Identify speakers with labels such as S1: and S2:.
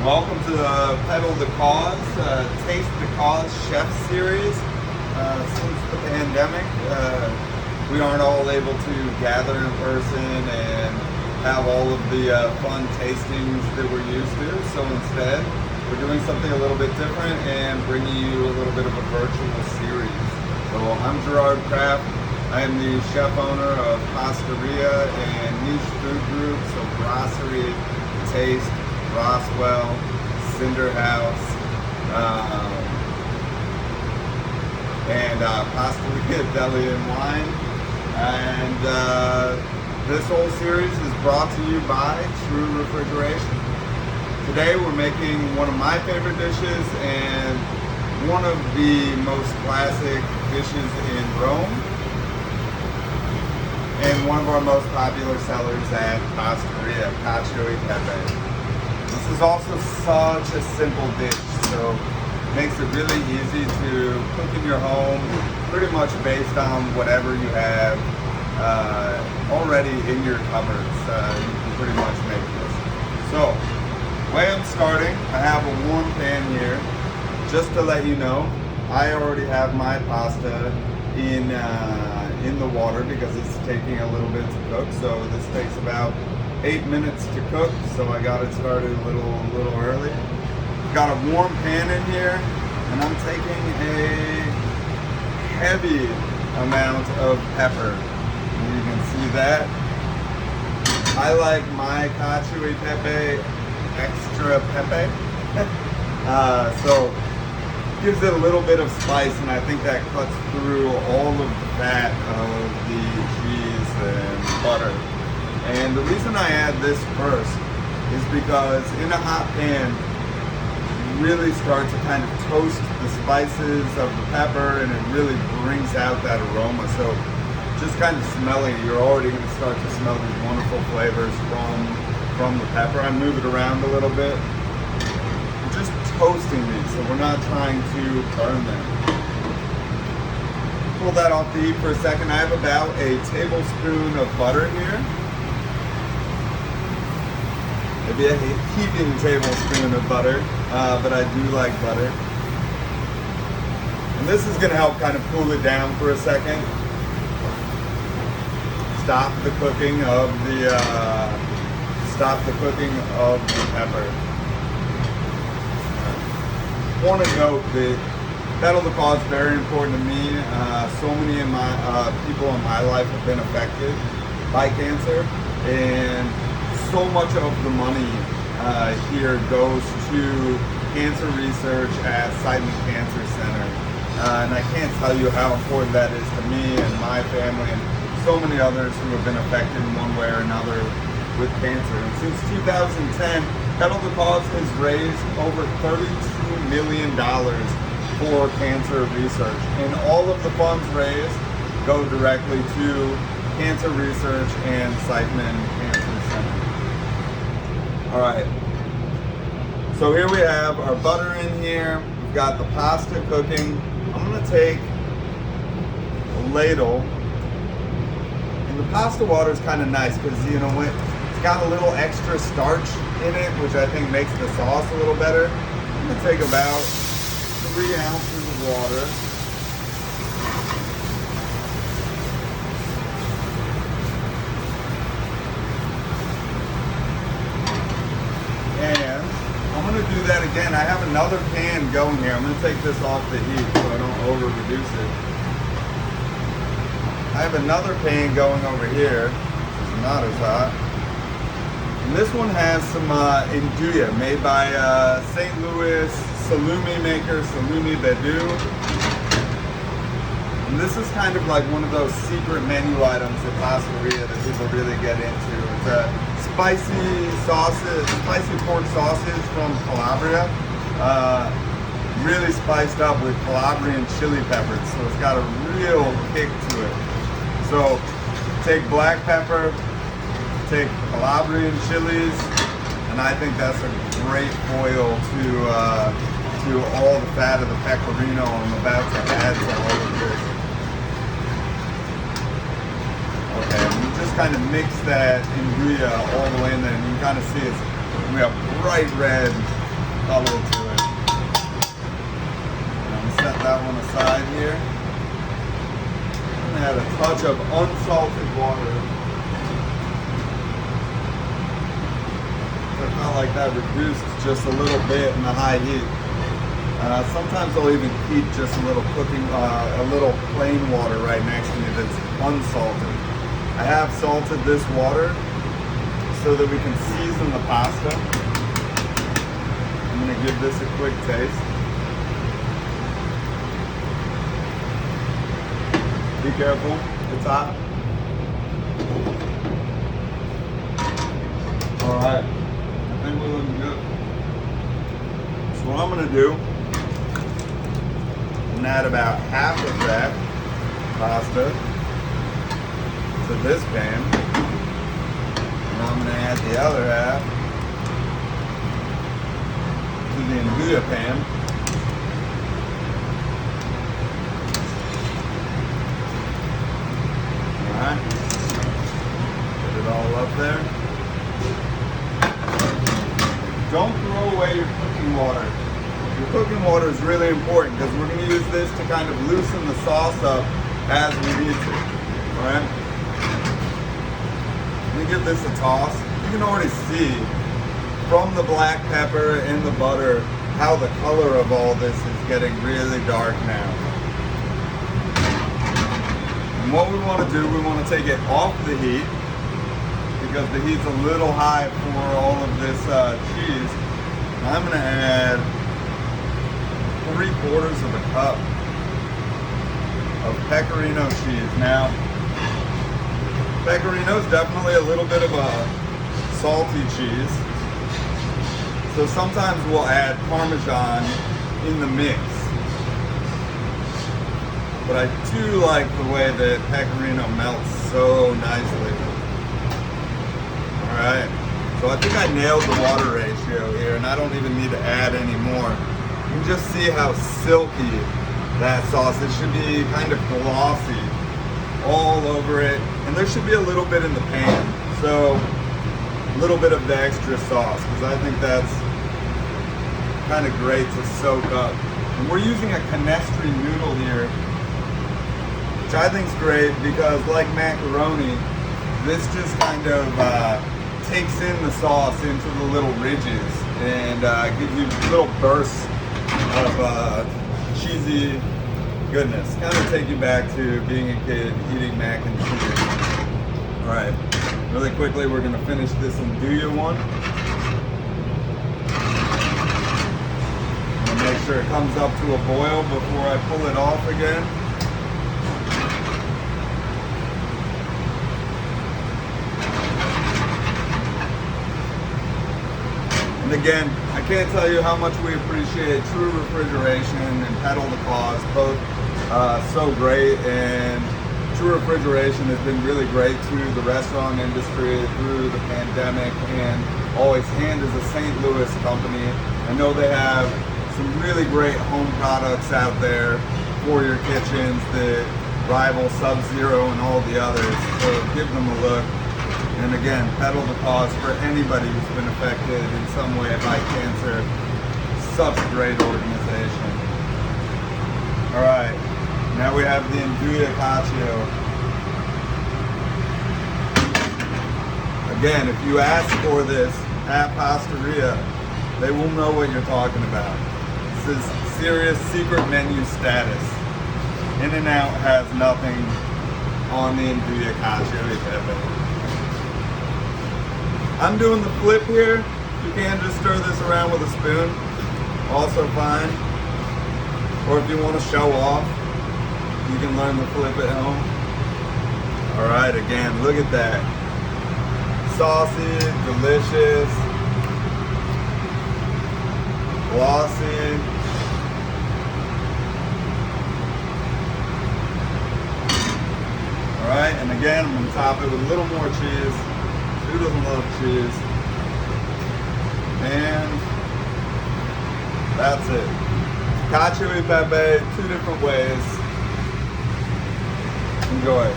S1: Welcome to the Pedal the Cause, Taste the Cause Chef Series. Since the pandemic, we aren't all able to gather in person and have all of the fun tastings that we're used to. So instead, we're doing something a little bit different and bringing you a little bit of a virtual series. So I'm Gerard Craft. I am the chef owner of Pastaria and niche food group, so Brasserie, Taste, Roswell, Cinder House, and Pastaria Deli and Wine. And this whole series is brought to you by True Refrigeration. Today we're making one of my favorite dishes and one of the most classic dishes in Rome, and one of our most popular sellers at Pastaria, Cacio e Pepe. This is also such a simple dish, so it makes it really easy to cook in your home, pretty much based on whatever you have already in your cupboards. You can pretty much make this. So, the way I'm starting, I have a warm pan here. Just to let you know, I already have my pasta in the water because it's taking a little bit to cook. So this takes about 8 minutes to cook. So I got it started a little early. Got a warm pan in here, and I'm taking a heavy amount of pepper. And you can see that. I like my Cacio e Pepe extra Pepe. So gives it a little bit of spice, and I think that cuts through all of the fat of the cheese and butter. And the reason I add this first is because in a hot pan, you really start to kind of toast the spices of the pepper, and it really brings out that aroma. So just kind of smelling, you're already going to start to smell these wonderful flavors from the pepper. I move it around a little bit. Just toasting these, so we're not trying to burn them. Pull that off the heat for a second. I have about a tablespoon of butter here. Maybe a heaping tablespoon of butter, but I do like butter. And this is going to help kind of cool it down for a second. Stop the cooking of the pepper. I want to note that Pedal the Cause is very important to me. So many of my people in my life have been affected by cancer, and so much of the money here goes to cancer research at Sightman Cancer Center. And I can't tell you how important that is to me and my family and so many others who have been affected in one way or another with cancer. And since 2010, Pedal the Cause has raised over $32 million for cancer research. And all of the funds raised go directly to cancer research and Sightman Cancer Center. All right. So here we have our butter in here. We've got the pasta cooking. I'm going to take a ladle. And the pasta water is kind of nice because, you know what? It's got a little extra starch in it, which I think makes the sauce a little better. I'm going to take about 3 ounces of water. And I'm going to do that again. I have another pan going here. I'm going to take this off the heat so I don't over reduce it. I have another pan going over here, which is not as hot. And this one has some induja made by St. Louis salumi maker, Salumi Bedu. And this is kind of like one of those secret menu items at Pastaria that people really get into. It's a spicy pork sausage from Calabria. Really spiced up with Calabrian chili peppers, so it's got a real kick to it. So take black pepper, take Calabrian chilies, and I think that's a great foil to all the fat of the pecorino I'm about to add to all of this. Okay, and we just kind of mix that induja all the way in there, and you can kind of see we have bright red color to it. I'm gonna set that one aside here. I'm gonna add a touch of unsalted water. I felt like that reduced just a little bit in the high heat. Sometimes I'll even heat just a little a little plain water right next to me that's unsalted. I have salted this water so that we can season the pasta. I'm gonna give this a quick taste. Be careful, it's hot. All right, I think we're looking good. So what I'm gonna do, I'm gonna add about half of that pasta to this pan. And I'm gonna add the other half to the Nduja pan. Alright. Put it all up there. Don't throw away your cooking water. Your cooking water is really important because we're going to use this to kind of loosen the sauce up as we need to. Alright? Let me give this a toss. You can already see from the black pepper and the butter how the color of all this is getting really dark now. And what we want to do, we want to take it off the heat because the heat's a little high for all of this cheese. And I'm going to add 3/4 of a cup of pecorino cheese. Now, pecorino is definitely a little bit of a salty cheese. So sometimes we'll add Parmesan in the mix. But I do like the way that pecorino melts so nicely. Alright, so I think I nailed the water ratio here and I don't even need to add any more. You can just see how silky that sauce is. It should be kind of glossy all over it. And there should be a little bit in the pan. So a little bit of the extra sauce because I think that's kind of great to soak up. And we're using a canestri noodle here, which I think is great because like macaroni, this just kind of takes in the sauce into the little ridges and gives you little bursts of cheesy goodness. Kind of take you back to being a kid eating mac and cheese. All right, really quickly, we're gonna finish this Nduja one. Make sure it comes up to a boil before I pull it off again. And again, I can't tell you how much we appreciate True Refrigeration and Pedal the Cause, both so great, and True Refrigeration has been really great to the restaurant industry through the pandemic and always hand as a St. Louis company. I know they have some really great home products out there for your kitchens that rival Sub-Zero and all the others, so give them a look. And again, pedal the cause for anybody who's been affected in some way by cancer. Such a great organization. All right, now we have the Nduja Cacio. Again, if you ask for this at Pastaria, they will know what you're talking about. This is serious secret menu status. In-N-Out has nothing on the Nduja Cacio Pepe. I'm doing the flip here. You can just stir this around with a spoon. Also fine. Or if you want to show off, you can learn the flip at home. Alright, again, look at that. Saucy, delicious, glossy. Alright, and again, I'm going to top it with a little more cheese. Who doesn't love cheese? And that's it. Cacio e Pepe, 2 different ways. Enjoy.